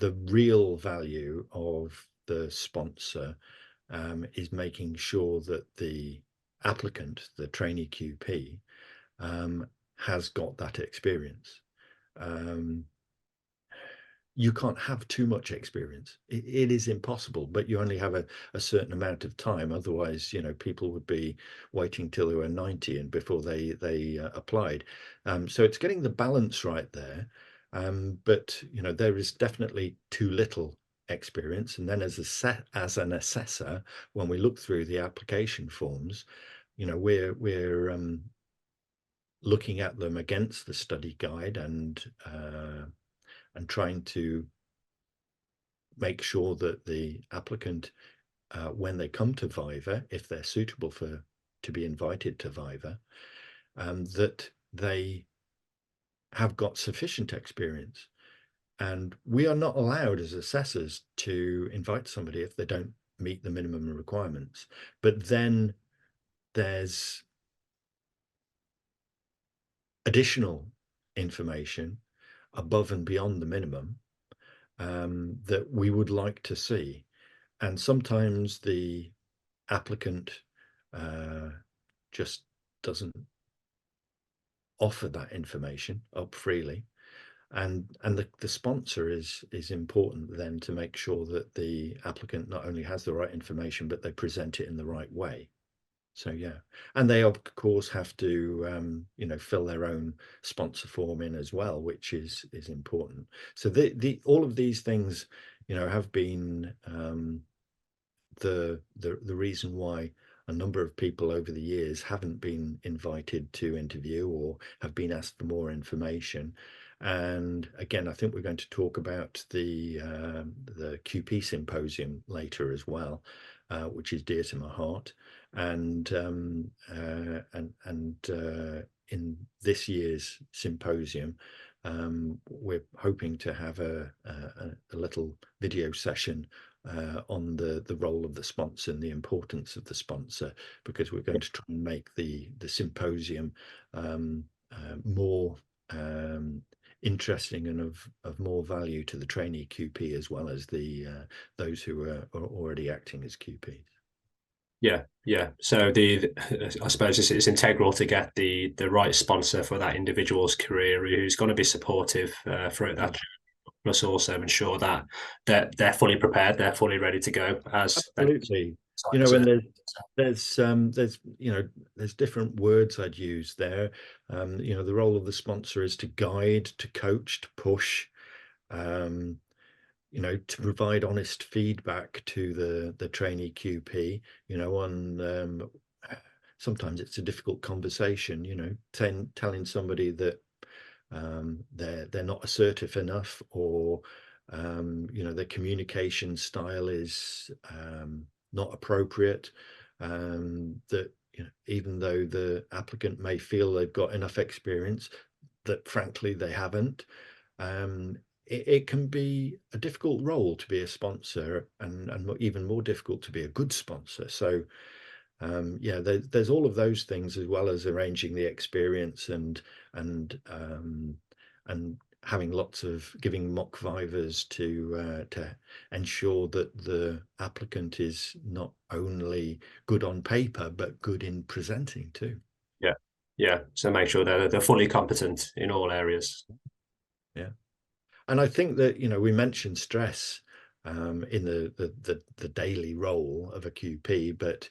the real value of the sponsor is making sure that the applicant, the trainee QP, has got that experience. You can't have too much experience. It is impossible, but you only have a certain amount of time. Otherwise, people would be waiting till they were 90 and before they applied. So it's getting the balance right there. But there is definitely too little experience. And then as an assessor, when we look through the application forms, we're looking at them against the study guide and trying to make sure that the applicant, when they come to Viva, if they're suitable to be invited to Viva, that they have got sufficient experience. And we are not allowed as assessors to invite somebody if they don't meet the minimum requirements. But then there's additional information above and beyond the minimum that we would like to see. And sometimes the applicant just doesn't offer that information up freely. And the sponsor is important then to make sure that the applicant not only has the right information, but they present it in the right way. So yeah, and they of course have to fill their own sponsor form in as well, which is important. So the all of these things have been the reason why a number of people over the years haven't been invited to interview or have been asked for more information. And again, I think we're going to talk about the QP symposium later as well, which is dear to my heart. And in this year's symposium, we're hoping to have a little video session on the role of the sponsor and the importance of the sponsor, because we're going to try and make the symposium more interesting and of more value to the trainee QP as well as those who are already acting as QPs. Yeah. So I suppose it's integral to get the right sponsor for that individual's career, who's going to be supportive throughout that, plus also ensure that they're fully prepared, they're fully ready to go. Absolutely. And there's different words I'd use there. The role of the sponsor is to guide, to coach, to push, to provide honest feedback to the trainee QP, on sometimes it's a difficult conversation, telling somebody that they're not assertive enough, or their communication style is not appropriate, that even though the applicant may feel they've got enough experience, that frankly they haven't. It can be a difficult role to be a sponsor, and even more difficult to be a good sponsor. So there's all of those things, as well as arranging the experience and having giving mock vivas to ensure that the applicant is not only good on paper but good in presenting too. Yeah. So make sure they're fully competent in all areas. Yeah. And I think that we mentioned stress in the daily role of a QP, but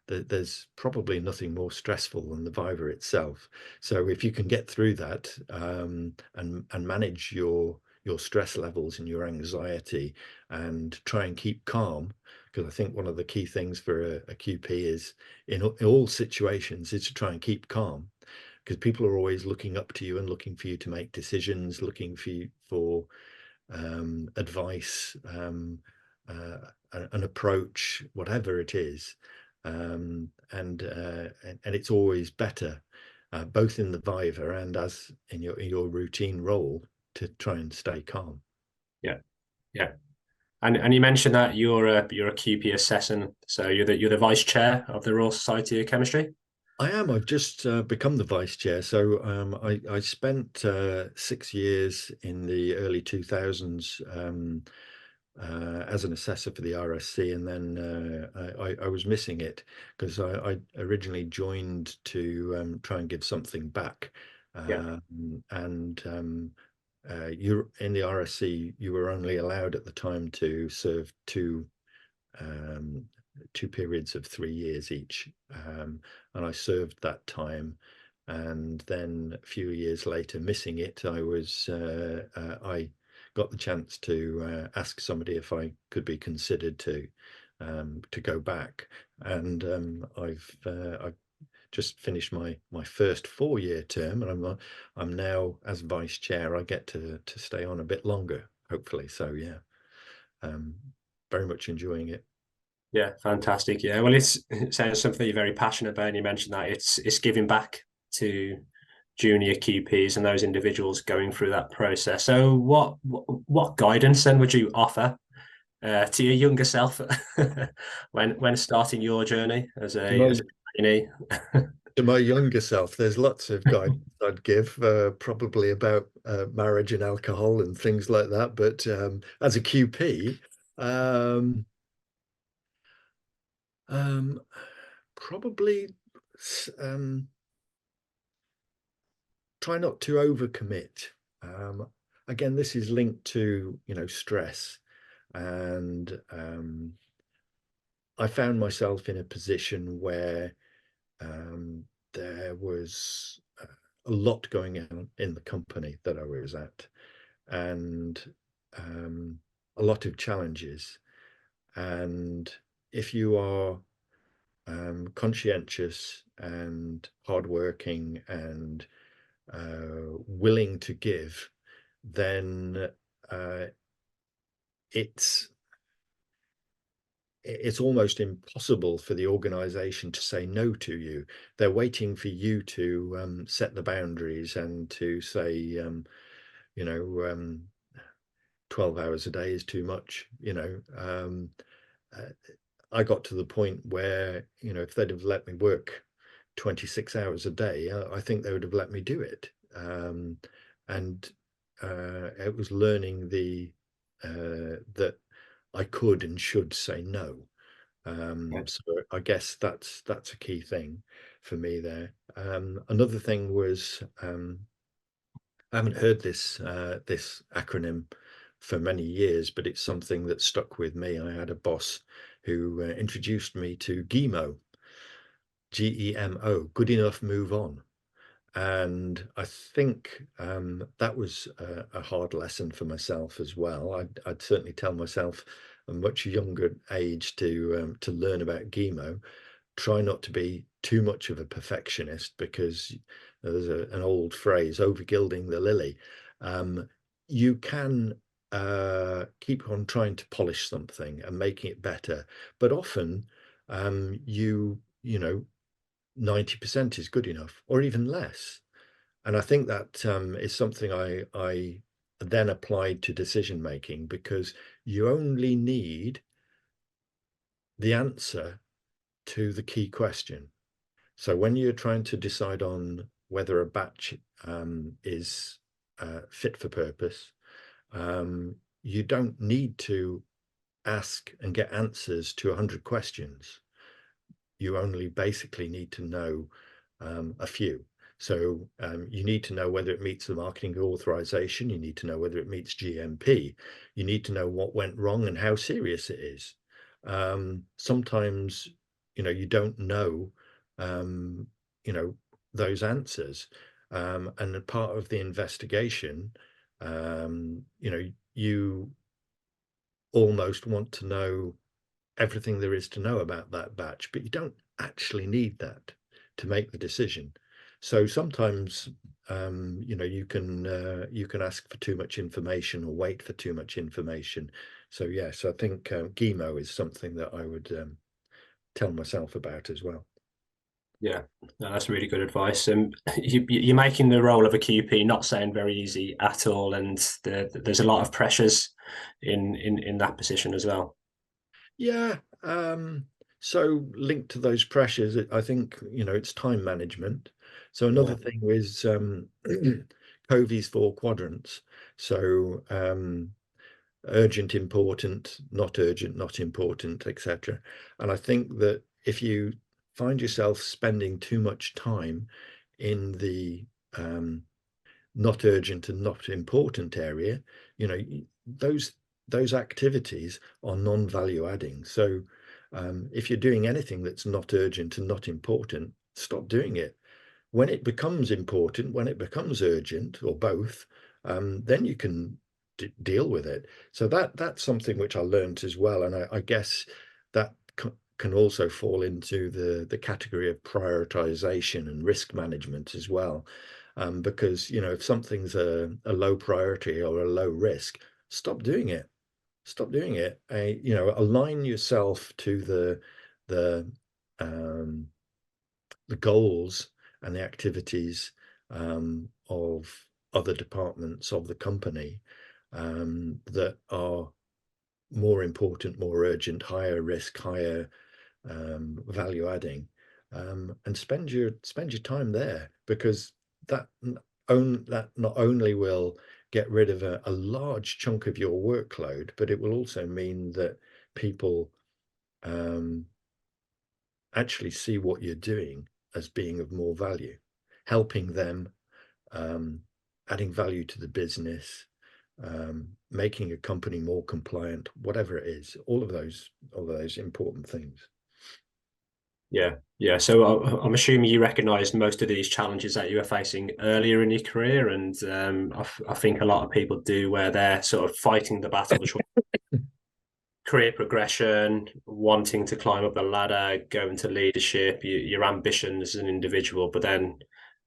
there's probably nothing more stressful than the Viva itself. So if you can get through that and manage your stress levels and your anxiety, and try and keep calm, because I think one of the key things for a QP is in all situations is to try and keep calm, because people are always looking up to you and looking for you to make decisions, looking for you for advice, an approach, whatever it is. And it's always better, both in the Viva and as in your routine role, to try and stay calm. Yeah. And you mentioned that you're a QP assessor, so you're the vice chair of the Royal Society of Chemistry. I am. I've just become the vice chair. So I spent 6 years in the early 2000s as an assessor for the RSC, and then I was missing it because I originally joined to try and give something back. Yeah, And you're in the RSC, you were only allowed at the time to serve um, two periods of 3 years each. And I served that time. And then a few years later, missing it, I got the chance to ask somebody if I could be considered to go back. And I've just finished my first 4 year term, and I'm now as vice chair. I get to stay on a bit longer, hopefully. So yeah, um, very much enjoying it. yeah, fantastic. Yeah, well, it sounds something you're very passionate about, and you mentioned that it's giving back to junior QPs and those individuals going through that process. So, what guidance then would you offer to your younger self when starting your journey as To a my trainee? to my younger self, there's lots of guidance I'd give, probably about marriage and alcohol and things like that. But as a QP, um, um, probably um, try not to overcommit. Um, Again, this is linked to, stress, and I found myself in a position where um, there was a lot going on in the company that I was at, and um, a lot of challenges. And if you are conscientious and hardworking and willing to give, then uh, it's it's almost impossible for the organization to say no to you. They're waiting for you to set the boundaries and to say, you know, 12 hours a day is too much. Uh, I got to the point where, if they'd have let me work 26 hours a day, I think they would have let me do it. And it was learning that I could and should say no. So I guess that's a key thing for me there. Another thing was I haven't heard this acronym for many years, but it's something that stuck with me. I had a boss who introduced me to GEMO, GEMO, good enough, move on. And I think that was a hard lesson for myself as well. I'd certainly tell myself a much younger age to learn about GEMO. Try not to be too much of a perfectionist, because there's an old phrase, over gilding the lily. Um, you can keep on trying to polish something and making it better, but often you know 90% is good enough, or even less. And I think that is something I then applied to decision making, because you only need the answer to the key question. So when you're trying to decide on whether a batch is fit for purpose, you don't need to ask and get answers to 100 questions. You only basically need to know a few. So you need to know whether it meets the marketing authorization. You need to know whether it meets GMP. You need to know what went wrong and how serious it is. Sometimes, you don't know, um, you know, those answers. And part of the investigation, you almost want to know everything there is to know about that batch, but you don't actually need that to make the decision. So sometimes, you can ask for too much information or wait for too much information. So yes, I think GEMO is something that I would tell myself about as well. Yeah, no, that's really good advice. And you're making the role of a QP not sound very easy at all, and there's a lot of pressures in that position as well. Yeah, So linked to those pressures, I think, it's time management. So another Yeah, thing is Covey's four quadrants. So urgent, important, not important, etc. And I think that if you find yourself spending too much time in the um, not urgent and not important area, you know, those those activities are non-value adding. So if you're doing anything that's not urgent and not important, stop doing it. When it becomes important, when it becomes urgent, or both, then you can deal with it. So that's something which I learned as well, and I guess that can also fall into the category of prioritization and risk management as well. Because if something's a low priority or a low risk, stop doing it. Stop doing it. Align yourself to the um, the goals and the activities of other departments of the company that are more important, more urgent, higher risk, higher value adding, and spend your time there, because that that not only will get rid of a large chunk of your workload, but it will also mean that people um, actually see what you're doing as being of more value, helping them, um, adding value to the business, making a company more compliant, whatever it is, all of those important things. yeah, yeah. So I'm assuming you recognised most of these challenges that you were facing earlier in your career, and I think a lot of people do, where they're sort of fighting the battle between career progression, wanting to climb up the ladder, go into leadership, your ambitions as an individual, but then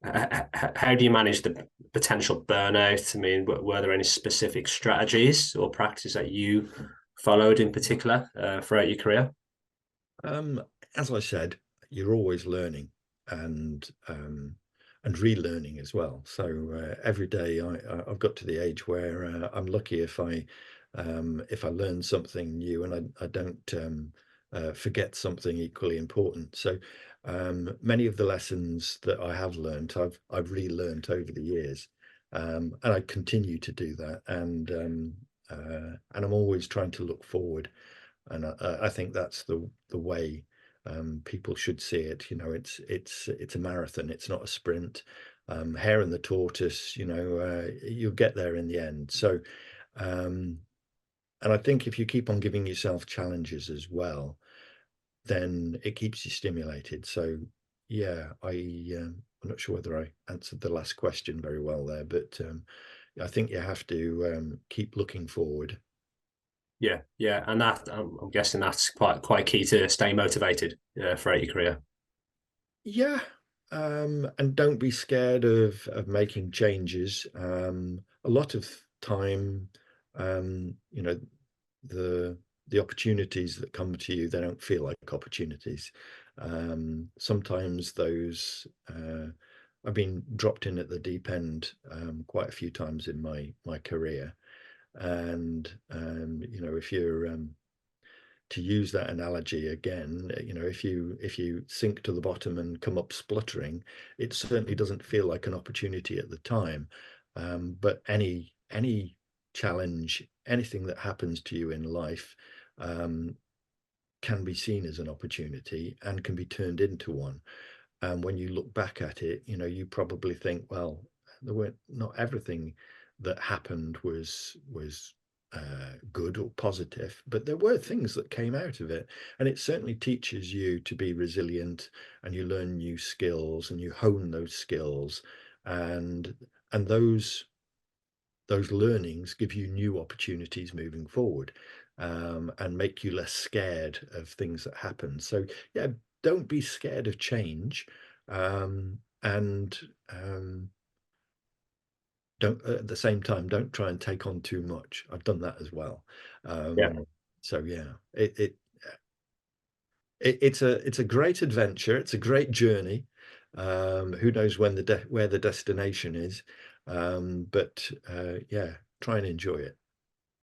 how do you manage the potential burnout? I mean, were there any specific strategies or practices that you followed in particular throughout your career? Um, as I said, you're always learning and relearning as well. So every day I've got to the age where I'm lucky if I learn something new, and I don't forget something equally important. So many of the lessons that I have learned, I've relearned over the years, and I continue to do that. And I'm always trying to look forward, and I think that's the way people should see it. It's a marathon. It's not a sprint. Hare and the tortoise. You'll get there in the end. So, um, and I think if you keep on giving yourself challenges as well, then it keeps you stimulated. So, yeah, I'm not sure whether I answered the last question very well there, but I think you have to keep looking forward. Yeah, yeah, and that I'm guessing that's quite key to stay motivated throughout your career. Yeah, and don't be scared of making changes. A lot of time, you know, the the opportunities that come to you, they don't feel like opportunities. Sometimes I've been dropped in at the deep end quite a few times in my career, and if you're to use that analogy again, if you sink to the bottom and come up spluttering, it certainly doesn't feel like an opportunity at the time. But any challenge, anything that happens to you in life, can be seen as an opportunity and can be turned into one. And when you look back at it, you probably think, well, there weren't not everything that happened was good or positive, but there were things that came out of it, and it certainly teaches you to be resilient, and you learn new skills, and you hone those skills, and those learnings give you new opportunities moving forward, and make you less scared of things that happen. So yeah, don't be scared of change, and don't at the same time don't try and take on too much. I've done that as well. Yeah, So yeah, it's a great adventure. It's a great journey. Who knows where the destination is? But yeah, try and enjoy it.